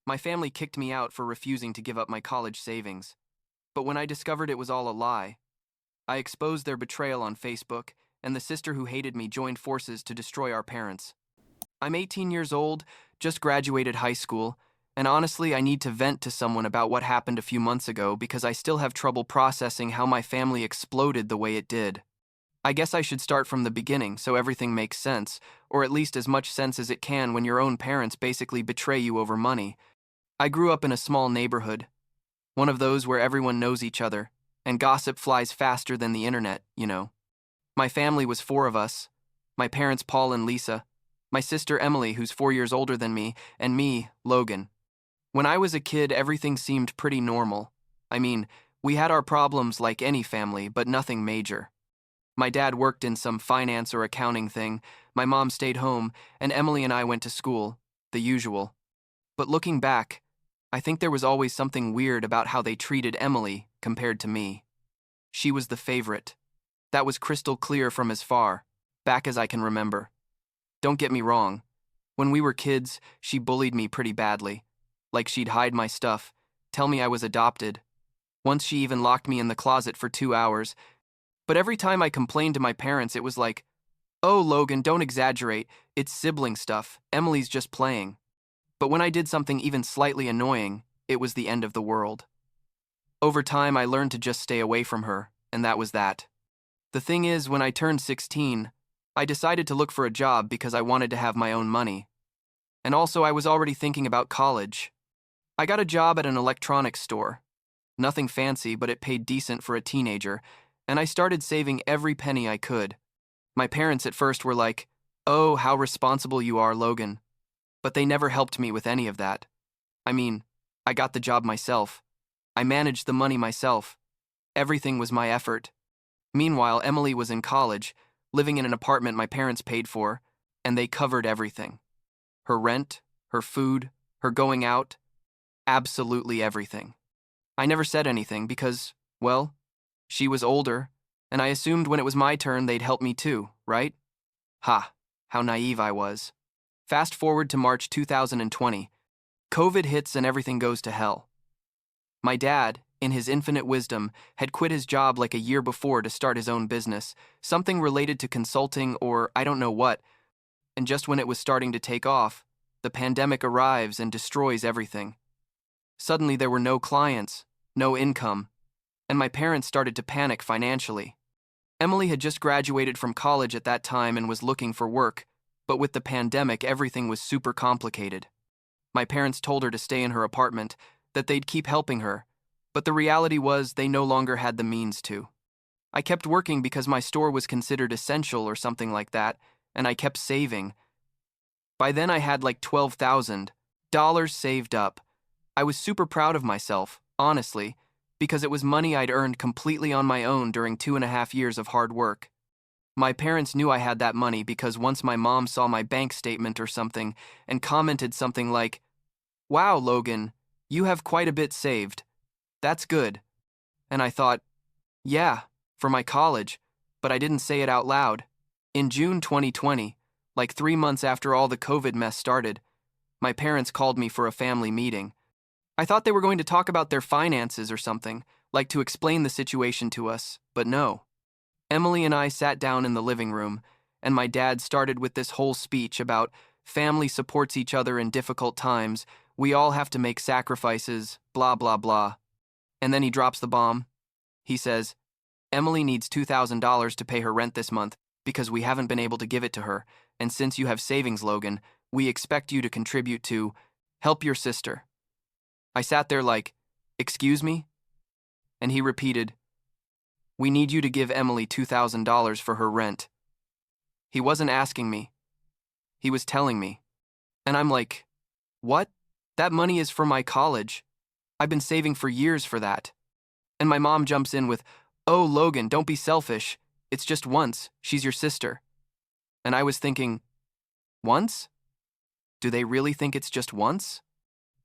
My family kicked me out for refusing to give up my college savings. But when I discovered it was all a lie, I exposed their betrayal on Facebook, and the sister who hated me joined forces to destroy our parents. I'm 18 years old, just graduated high school, and honestly, I need to vent to someone about what happened a few months ago because I still have trouble processing how my family exploded the way it did. I guess I should start from the beginning so everything makes sense, or at least as much sense as it can when your own parents basically betray you over money. I grew up in a small neighborhood, one of those where everyone knows each other, and gossip flies faster than the internet. My family was four of us: my parents, Paul and Lisa, my sister Emily, who's 4 years older than me, and me, Logan. When I was a kid, everything seemed pretty normal. I mean, we had our problems like any family, but nothing major. My dad worked in some finance or accounting thing, my mom stayed home, and Emily and I went to school, the usual. But looking back, I think there was always something weird about how they treated Emily compared to me. She was the favorite. That was crystal clear from as far back as I can remember. Don't get me wrong. When we were kids, she bullied me pretty badly. Like she'd hide my stuff, tell me I was adopted. Once she even locked me in the closet for 2 hours. But every time I complained to my parents, it was like, "Oh, Logan, don't exaggerate. It's sibling stuff. Emily's just playing." But when I did something even slightly annoying, it was the end of the world. Over time, I learned to just stay away from her, and that was that. The thing is, when I turned 16, I decided to look for a job because I wanted to have my own money. And also, I was already thinking about college. I got a job at an electronics store. Nothing fancy, but it paid decent for a teenager, and I started saving every penny I could. My parents at first were like, "Oh, how responsible you are, Logan." But they never helped me with any of that. I mean, I got the job myself. I managed the money myself. Everything was my effort. Meanwhile, Emily was in college, living in an apartment my parents paid for, and they covered everything. Her rent, her food, her going out, absolutely everything. I never said anything because, well, she was older, and I assumed when it was my turn they'd help me too, right? Ha, how naive I was. Fast forward to March 2020. COVID hits and everything goes to hell. My dad, in his infinite wisdom, had quit his job like a year before to start his own business, something related to consulting or I don't know what, and just when it was starting to take off, the pandemic arrives and destroys everything. Suddenly there were no clients, no income, and my parents started to panic financially. Emily had just graduated from college at that time and was looking for work, but with the pandemic, everything was super complicated. My parents told her to stay in her apartment, that they'd keep helping her, but the reality was they no longer had the means to. I kept working because my store was considered essential or something like that, and I kept saving. By then I had like $12,000 saved up. I was super proud of myself, honestly, because it was money I'd earned completely on my own during 2.5 years of hard work. My parents knew I had that money because once my mom saw my bank statement or something and commented something like, "Wow, Logan, you have quite a bit saved. That's good." And I thought, yeah, for my college, but I didn't say it out loud. In June 2020, like 3 months after all the COVID mess started, my parents called me for a family meeting. I thought they were going to talk about their finances or something, like to explain the situation to us, but no. Emily and I sat down in the living room, and my dad started with this whole speech about family supports each other in difficult times, we all have to make sacrifices, blah, blah, blah. And then he drops the bomb. He says, "Emily needs $2,000 to pay her rent this month because we haven't been able to give it to her, and since you have savings, Logan, we expect you to contribute to help your sister." I sat there like, "Excuse me?" And he repeated, "We need you to give Emily $2,000 for her rent." He wasn't asking me. He was telling me. And I'm like, "What? That money is for my college. I've been saving for years for that." And my mom jumps in with, "Oh, Logan, don't be selfish. It's just once. She's your sister." And I was thinking, once? Do they really think it's just once?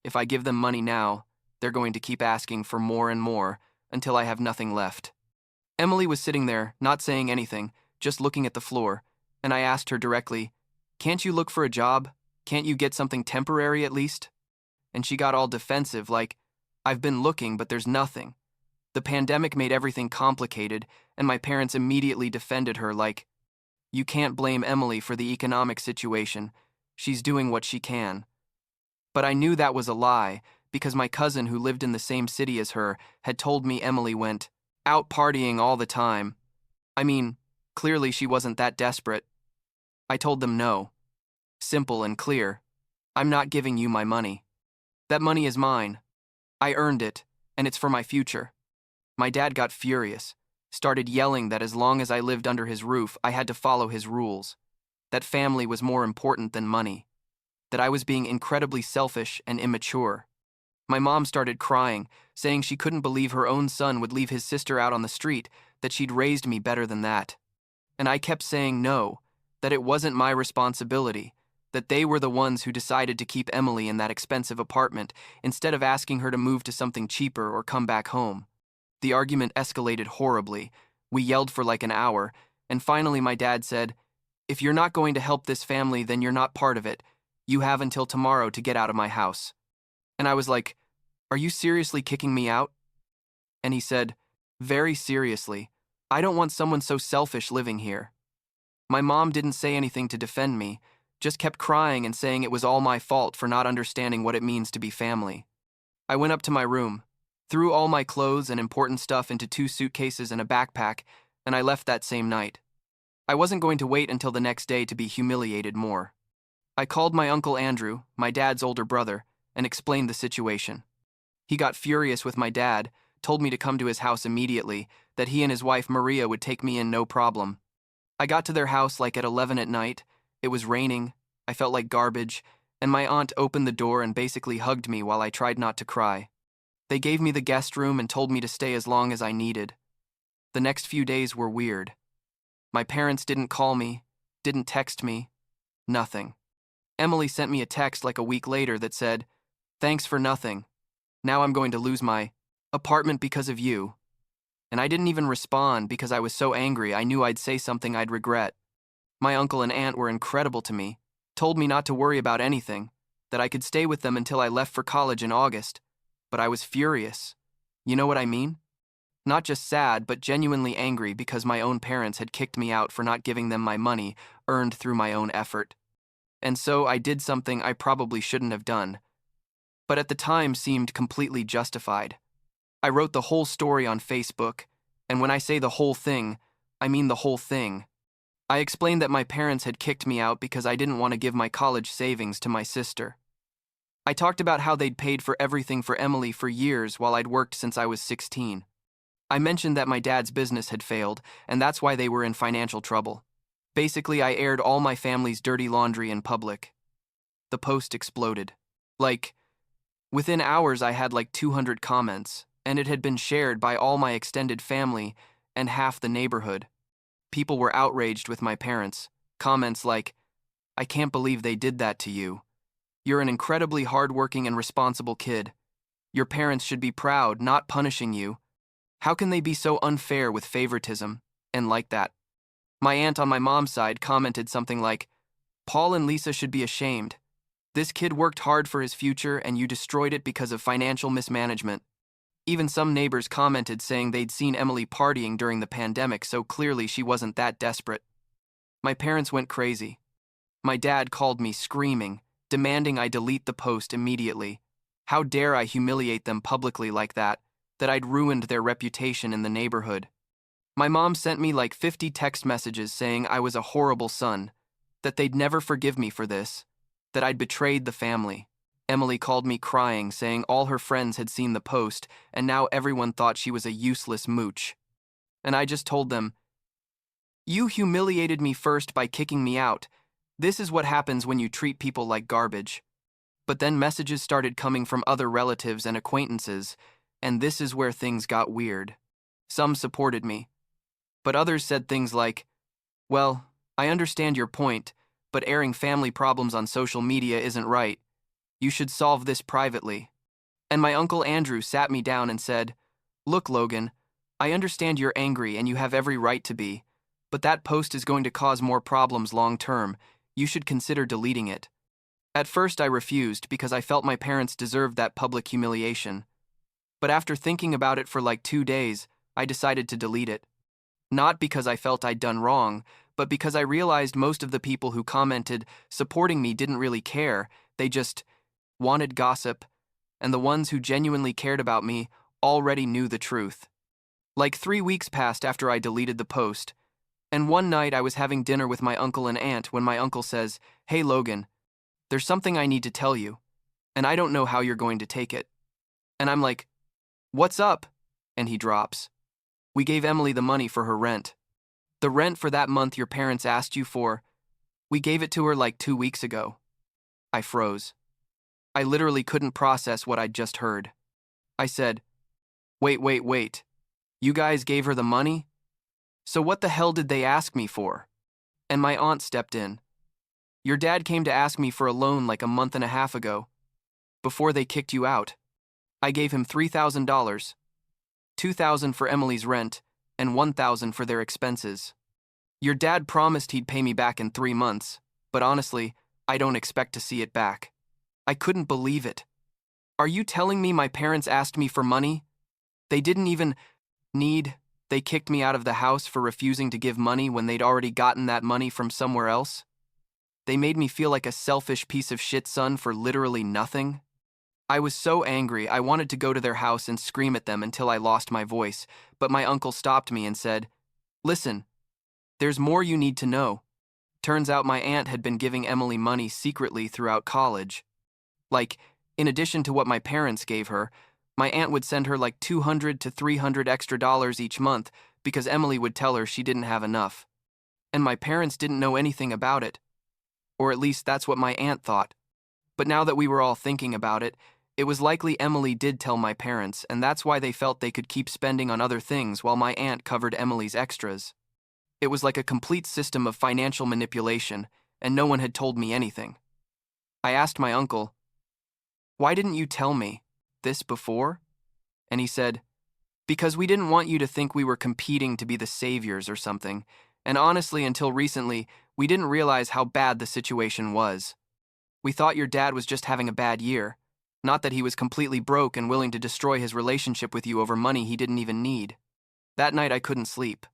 If I give them money now, they're going to keep asking for more and more until I have nothing left. Emily was sitting there, not saying anything, just looking at the floor, and I asked her directly, "Can't you look for a job? Can't you get something temporary at least?" and she got all defensive, like, "I've been looking, but there's nothing." The pandemic made everything complicated, and my parents immediately defended her, like, "You can't blame Emily for the economic situation. She's doing what she can." But I knew that was a lie, because my cousin who lived in the same city as her had told me Emily went out partying all the time. I mean, clearly she wasn't that desperate. I told them no. Simple and clear. I'm not giving you my money. That money is mine. I earned it, and it's for my future. My dad got furious, started yelling that as long as I lived under his roof, I had to follow his rules, that family was more important than money, that I was being incredibly selfish and immature. My mom started crying, saying she couldn't believe her own son would leave his sister out on the street, that she'd raised me better than that. And I kept saying no, that it wasn't my responsibility, that they were the ones who decided to keep Emily in that expensive apartment instead of asking her to move to something cheaper or come back home. The argument escalated horribly. We yelled for like an hour, and finally my dad said, "If you're not going to help this family, then you're not part of it. You have until tomorrow to get out of my house." And I was like, "Are you seriously kicking me out?" And he said, "Very seriously. I don't want someone so selfish living here." My mom didn't say anything to defend me, just kept crying and saying it was all my fault for not understanding what it means to be family. I went up to my room, threw all my clothes and important stuff into 2 suitcases and a backpack, and I left that same night. I wasn't going to wait until the next day to be humiliated more. I called my Uncle Andrew, my dad's older brother, and explained the situation. He got furious with my dad, told me to come to his house immediately, that he and his wife Maria would take me in no problem. I got to their house like at 11 at night. It was raining, I felt like garbage, and my aunt opened the door and basically hugged me while I tried not to cry. They gave me the guest room and told me to stay as long as I needed. The next few days were weird. My parents didn't call me, didn't text me, nothing. Emily sent me a text like a week later that said, "Thanks for nothing. Now I'm going to lose my apartment because of you." And I didn't even respond because I was so angry I knew I'd say something I'd regret. My uncle and aunt were incredible to me, told me not to worry about anything, that I could stay with them until I left for college in August. But I was furious. You know what I mean? Not just sad, but genuinely angry because my own parents had kicked me out for not giving them my money earned through my own effort. And so I did something I probably shouldn't have done, but at the time seemed completely justified. I wrote the whole story on Facebook, and when I say the whole thing, I mean the whole thing. I explained that my parents had kicked me out because I didn't want to give my college savings to my sister. I talked about how they'd paid for everything for Emily for years while I'd worked since I was 16. I mentioned that my dad's business had failed, and that's why they were in financial trouble. Basically, I aired all my family's dirty laundry in public. The post exploded. Within hours I had 200 comments, and it had been shared by all my extended family and half the neighborhood. People were outraged with my parents. Comments like, "I can't believe they did that to you. You're an incredibly hardworking and responsible kid. Your parents should be proud, not punishing you. How can they be so unfair with favoritism?" And like that. My aunt on my mom's side commented something like, "Paul and Lisa should be ashamed. This kid worked hard for his future and you destroyed it because of financial mismanagement." Even some neighbors commented saying they'd seen Emily partying during the pandemic, so clearly she wasn't that desperate. My parents went crazy. My dad called me screaming, demanding I delete the post immediately. How dare I humiliate them publicly like that I'd ruined their reputation in the neighborhood. My mom sent me 50 text messages saying I was a horrible son, that they'd never forgive me for this, that I'd betrayed the family. Emily called me crying, saying all her friends had seen the post, and now everyone thought she was a useless mooch. And I just told them, "You humiliated me first by kicking me out. This is what happens when you treat people like garbage." But then messages started coming from other relatives and acquaintances, and this is where things got weird. Some supported me, but others said things like, "Well, I understand your point, but airing family problems on social media isn't right. You should solve this privately." And my Uncle Andrew sat me down and said, "Look, Logan, I understand you're angry and you have every right to be, but that post is going to cause more problems long term. You should consider deleting it." At first, I refused because I felt my parents deserved that public humiliation. But after thinking about it for like 2 days, I decided to delete it. Not because I felt I'd done wrong, but because I realized most of the people who commented supporting me didn't really care, they just wanted gossip, and the ones who genuinely cared about me already knew the truth. Like 3 weeks passed after I deleted the post, and one night I was having dinner with my uncle and aunt when my uncle says, "Hey Logan, there's something I need to tell you, and I don't know how you're going to take it." And I'm like, "What's up?" And he drops, "We gave Emily the money for her rent. The rent for that month your parents asked you for, we gave it to her like 2 weeks ago." I froze. I literally couldn't process what I'd just heard. I said, wait. You guys gave her the money? So what the hell did they ask me for?" And my aunt stepped in. "Your dad came to ask me for a loan like a month and a half ago, before they kicked you out. I gave him $3,000, $2,000 for Emily's rent, and $1,000 for their expenses. Your dad promised he'd pay me back in 3 months, but honestly, I don't expect to see it back." I couldn't believe it. "Are you telling me my parents asked me for money? They didn't even they kicked me out of the house for refusing to give money when they'd already gotten that money from somewhere else? They made me feel like a selfish piece of shit son for literally nothing?" I was so angry I wanted to go to their house and scream at them until I lost my voice, but my uncle stopped me and said, "Listen, there's more you need to know." Turns out my aunt had been giving Emily money secretly throughout college. Like, in addition to what my parents gave her, my aunt would send her like $200 to $300 extra dollars each month because Emily would tell her she didn't have enough. And my parents didn't know anything about it. Or at least that's what my aunt thought. But now that we were all thinking about it, it was likely Emily did tell my parents, and that's why they felt they could keep spending on other things while my aunt covered Emily's extras. It was like a complete system of financial manipulation, and no one had told me anything. I asked my uncle, "Why didn't you tell me this before?" And he said, "Because we didn't want you to think we were competing to be the saviors or something, and honestly, until recently, we didn't realize how bad the situation was. We thought your dad was just having a bad year, not that he was completely broke and willing to destroy his relationship with you over money he didn't even need." That night I couldn't sleep.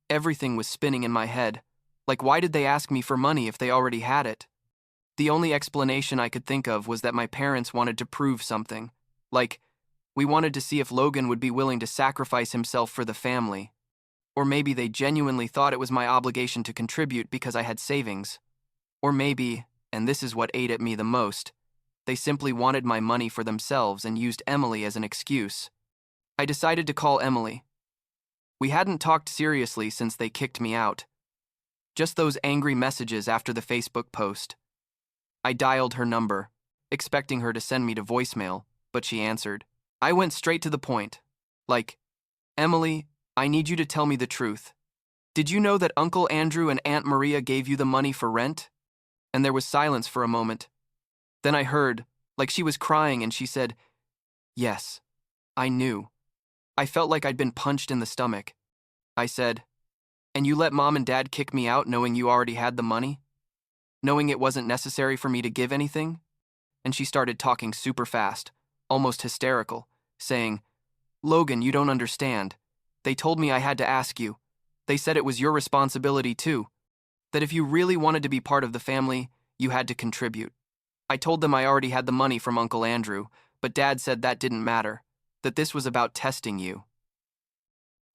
Everything was spinning in my head. Like, why did they ask me for money if they already had it? The only explanation I could think of was that my parents wanted to prove something. Like, we wanted to see if Logan would be willing to sacrifice himself for the family. Or maybe they genuinely thought it was my obligation to contribute because I had savings. Or maybe, and this is what ate at me the most, they simply wanted my money for themselves and used Emily as an excuse. I decided to call Emily. We hadn't talked seriously since they kicked me out. Just those angry messages after the Facebook post. I dialed her number, expecting her to send me to voicemail, but she answered. I went straight to the point. Like, "Emily, I need you to tell me the truth. Did you know that Uncle Andrew and Aunt Maria gave you the money for rent?" And there was silence for a moment. Then I heard, like she was crying, and she said, "Yes, I knew." I felt like I'd been punched in the stomach. I said, "And you let Mom and Dad kick me out knowing you already had the money? Knowing it wasn't necessary for me to give anything?" And she started talking super fast, almost hysterical, saying, "Logan, you don't understand. They told me I had to ask you. They said it was your responsibility too. That if you really wanted to be part of the family, you had to contribute. I told them I already had the money from Uncle Andrew, but Dad said that didn't matter, that this was about testing you."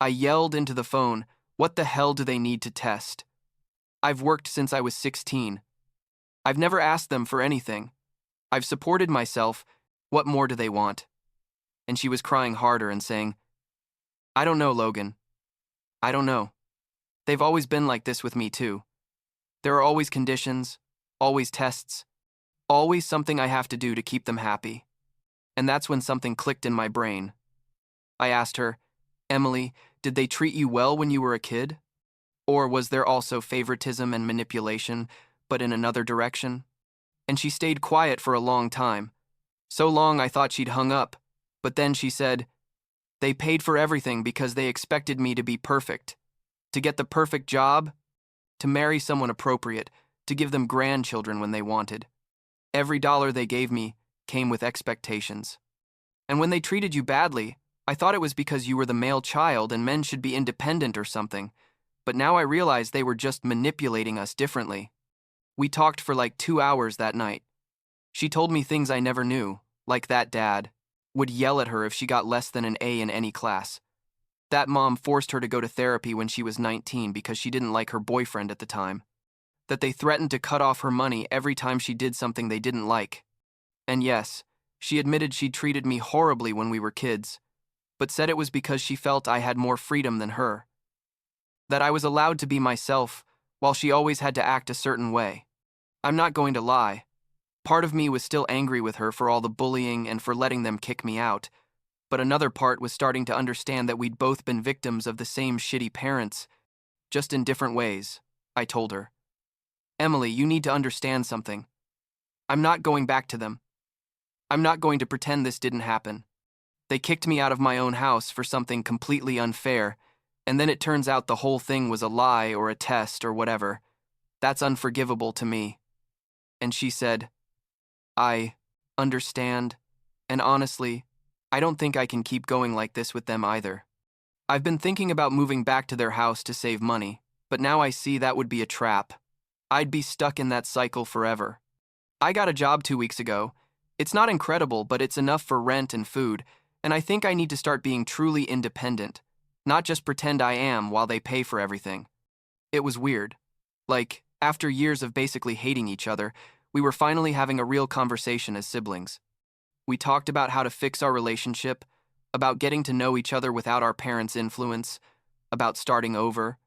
I yelled into the phone, "What the hell do they need to test? I've worked since I was 16. I've never asked them for anything. I've supported myself. What more do they want?" And she was crying harder and saying, "I don't know, Logan. I don't know. They've always been like this with me too. There are always conditions, always tests, always something I have to do to keep them happy." And that's when something clicked in my brain. I asked her, "Emily, did they treat you well when you were a kid? Or was there also favoritism and manipulation, but in another direction?" And she stayed quiet for a long time. So long I thought she'd hung up, but then she said, "They paid for everything because they expected me to be perfect, to get the perfect job, to marry someone appropriate, to give them grandchildren when they wanted. Every dollar they gave me came with expectations. And when they treated you badly, I thought it was because you were the male child and men should be independent or something. But now I realize they were just manipulating us differently. We talked for like 2 hours that night. She told me things I never knew, like that dad would yell at her if she got less than an A in any class. That mom forced her to go to therapy when she was 19 because she didn't like her boyfriend at the time. That they threatened to cut off her money every time she did something they didn't like. And yes, she admitted she'd treated me horribly when we were kids, but said it was because she felt I had more freedom than her. That I was allowed to be myself, while she always had to act a certain way. I'm not going to lie. Part of me was still angry with her for all the bullying and for letting them kick me out, but another part was starting to understand that we'd both been victims of the same shitty parents, just in different ways, I told her. Emily, you need to understand something. I'm not going back to them. I'm not going to pretend this didn't happen. They kicked me out of my own house for something completely unfair, and then it turns out the whole thing was a lie or a test or whatever. That's unforgivable to me. And she said, I understand, and honestly, I don't think I can keep going like this with them either. I've been thinking about moving back to their house to save money, but now I see that would be a trap. I'd be stuck in that cycle forever. I got a job 2 weeks ago. It's not incredible, but it's enough for rent and food, and I think I need to start being truly independent, not just pretend I am while they pay for everything. It was weird. Like, after years of basically hating each other, we were finally having a real conversation as siblings. We talked about how to fix our relationship, about getting to know each other without our parents' influence, about starting over.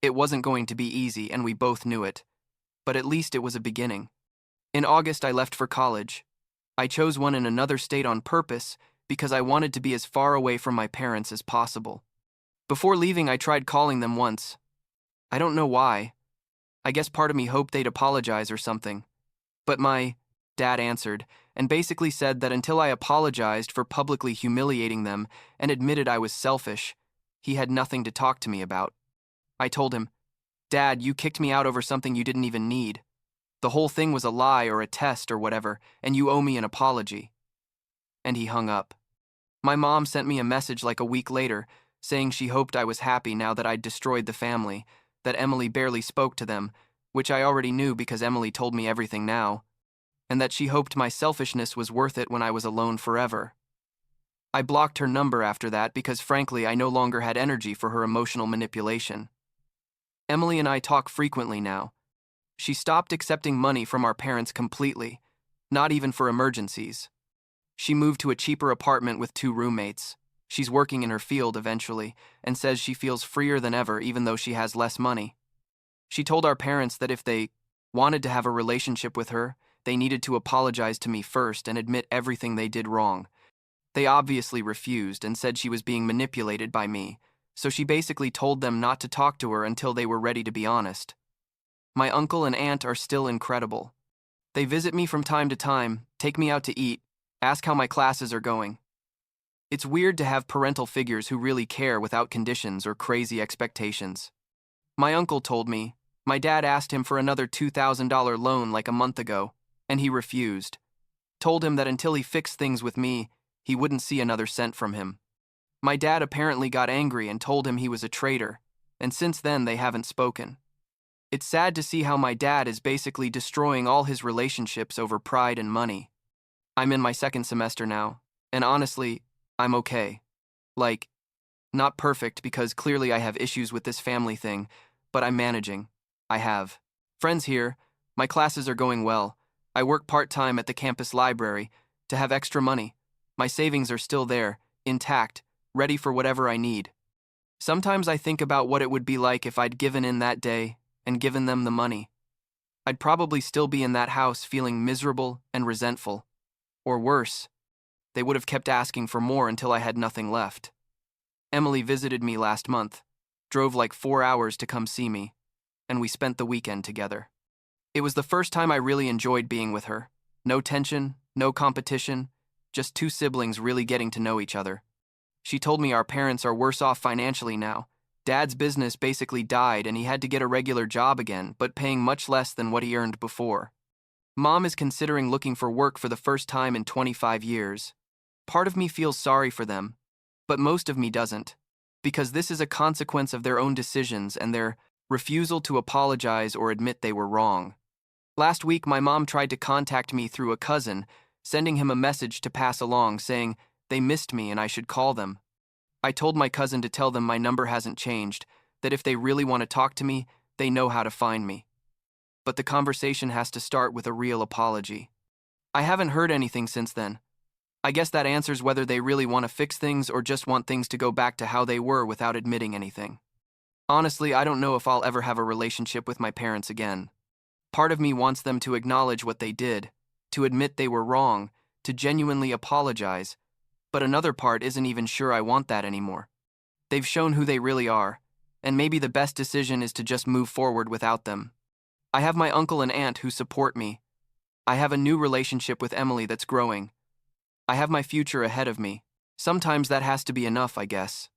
It wasn't going to be easy, and we both knew it. But at least it was a beginning. In August, I left for college. I chose one in another state on purpose because I wanted to be as far away from my parents as possible. Before leaving, I tried calling them once. I don't know why. I guess part of me hoped they'd apologize or something. But my dad answered and basically said that until I apologized for publicly humiliating them and admitted I was selfish, he had nothing to talk to me about. I told him, Dad, you kicked me out over something you didn't even need. The whole thing was a lie or a test or whatever, and you owe me an apology. And he hung up. My mom sent me a message like a week later, saying she hoped I was happy now that I'd destroyed the family, that Emily barely spoke to them, which I already knew because Emily told me everything now, and that she hoped my selfishness was worth it when I was alone forever. I blocked her number after that because frankly I no longer had energy for her emotional manipulation. Emily and I talk frequently now. She stopped accepting money from our parents completely, not even for emergencies. She moved to a cheaper apartment with 2 roommates. She's working in her field eventually, and says she feels freer than ever even though she has less money. She told our parents that if they wanted to have a relationship with her, they needed to apologize to me first and admit everything they did wrong. They obviously refused and said she was being manipulated by me, so she basically told them not to talk to her until they were ready to be honest. My uncle and aunt are still incredible. They visit me from time to time, take me out to eat, ask how my classes are going. It's weird to have parental figures who really care without conditions or crazy expectations. My uncle told me, my dad asked him for another $2,000 loan like a month ago, and he refused. Told him that until he fixed things with me, he wouldn't see another cent from him. My dad apparently got angry and told him he was a traitor, and since then they haven't spoken. It's sad to see how my dad is basically destroying all his relationships over pride and money. I'm in my 2nd semester now, and honestly, I'm okay. Like, not perfect because clearly I have issues with this family thing, but I'm managing. I have friends here, my classes are going well, I work part-time at the campus library to have extra money. My savings are still there, intact, ready for whatever I need. Sometimes I think about what it would be like if I'd given in that day and given them the money. I'd probably still be in that house feeling miserable and resentful. Or worse, they would have kept asking for more until I had nothing left. Emily visited me last month, drove like 4 hours to come see me, and we spent the weekend together. It was the first time I really enjoyed being with her. No tension, no competition, just 2 siblings really getting to know each other. She told me our parents are worse off financially now. Dad's business basically died and he had to get a regular job again, but paying much less than what he earned before. Mom is considering looking for work for the first time in 25 years. Part of me feels sorry for them, but most of me doesn't, because this is a consequence of their own decisions and their refusal to apologize or admit they were wrong. Last week, my mom tried to contact me through a cousin, sending him a message to pass along saying they missed me and I should call them. I told my cousin to tell them my number hasn't changed, that if they really want to talk to me, they know how to find me. But the conversation has to start with a real apology. I haven't heard anything since then. I guess that answers whether they really want to fix things or just want things to go back to how they were without admitting anything. Honestly, I don't know if I'll ever have a relationship with my parents again. Part of me wants them to acknowledge what they did, to admit they were wrong, to genuinely apologize, but another part isn't even sure I want that anymore. They've shown who they really are, and maybe the best decision is to just move forward without them. I have my uncle and aunt who support me. I have a new relationship with Emily that's growing. I have my future ahead of me. Sometimes that has to be enough, I guess.